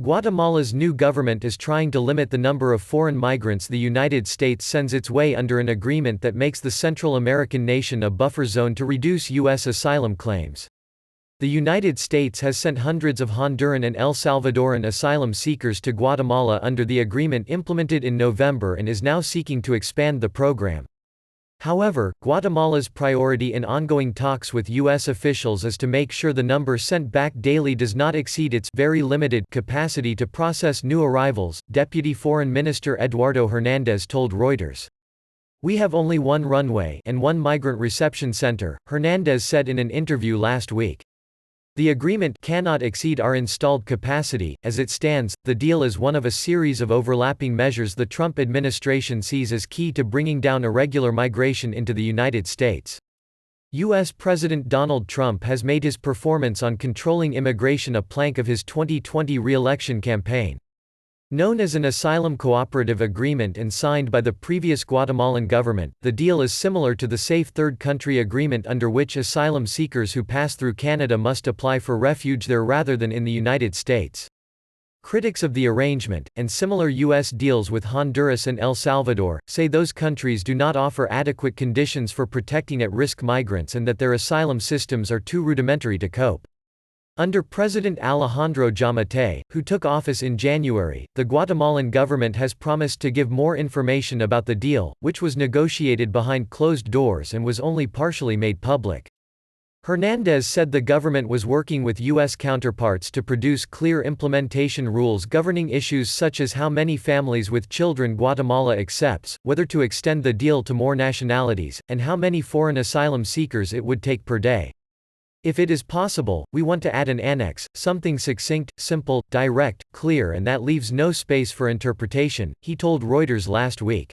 Guatemala's new government is trying to limit the number of foreign migrants the United States sends its way under an agreement that makes the Central American nation a buffer zone to reduce U.S. asylum claims. The United States has sent hundreds of Honduran and El Salvadoran asylum seekers to Guatemala under the agreement implemented in November and is now seeking to expand the program. However, Guatemala's priority in ongoing talks with U.S. officials is to make sure the number sent back daily does not exceed its very limited capacity to process new arrivals, Deputy Foreign Minister Eduardo Hernandez told Reuters. "We have only one runway and one migrant reception center," Hernandez said in an interview last week. "The agreement cannot exceed our installed capacity. As it stands, the deal is one of a series of overlapping measures the Trump administration sees as key to bringing down irregular migration into the United States." U.S. President Donald Trump has made his performance on controlling immigration a plank of his 2020 re-election campaign. Known as an asylum cooperative agreement and signed by the previous Guatemalan government, the deal is similar to the Safe Third Country Agreement under which asylum seekers who pass through Canada must apply for refuge there rather than in the United States. Critics of the arrangement, and similar U.S. deals with Honduras and El Salvador, say those countries do not offer adequate conditions for protecting at-risk migrants and that their asylum systems are too rudimentary to cope. Under President Alejandro Giammattei, who took office in January, the Guatemalan government has promised to give more information about the deal, which was negotiated behind closed doors and was only partially made public. Hernandez said the government was working with U.S. counterparts to produce clear implementation rules governing issues such as how many families with children Guatemala accepts, whether to extend the deal to more nationalities, and how many foreign asylum seekers it would take per day. "If it is possible, we want to add an annex, something succinct, simple, direct, clear and that leaves no space for interpretation," he told Reuters last week.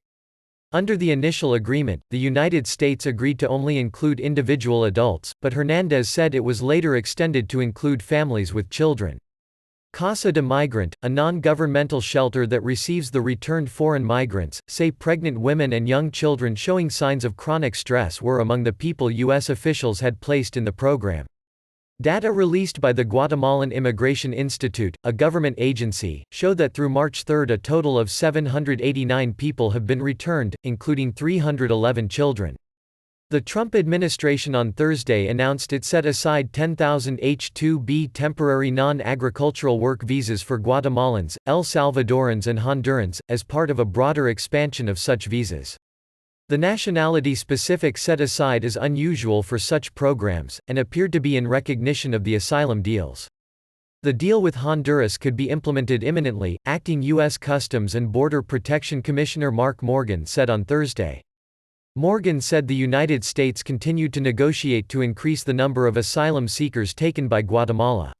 Under the initial agreement, the United States agreed to only include individual adults, but Hernandez said it was later extended to include families with children. Casa de Migrant, a non-governmental shelter that receives the returned foreign migrants, say pregnant women and young children showing signs of chronic stress were among the people U.S. officials had placed in the program. Data released by the Guatemalan Immigration Institute, a government agency, show that through March 3 a total of 789 people have been returned, including 311 children. The Trump administration on Thursday announced it set aside 10,000 H-2B temporary non-agricultural work visas for Guatemalans, El Salvadorans and Hondurans, as part of a broader expansion of such visas. The nationality-specific set-aside is unusual for such programs, and appeared to be in recognition of the asylum deals. The deal with Honduras could be implemented imminently, acting U.S. Customs and Border Protection Commissioner Mark Morgan said on Thursday. Morgan said the United States continued to negotiate to increase the number of asylum seekers taken by Guatemala.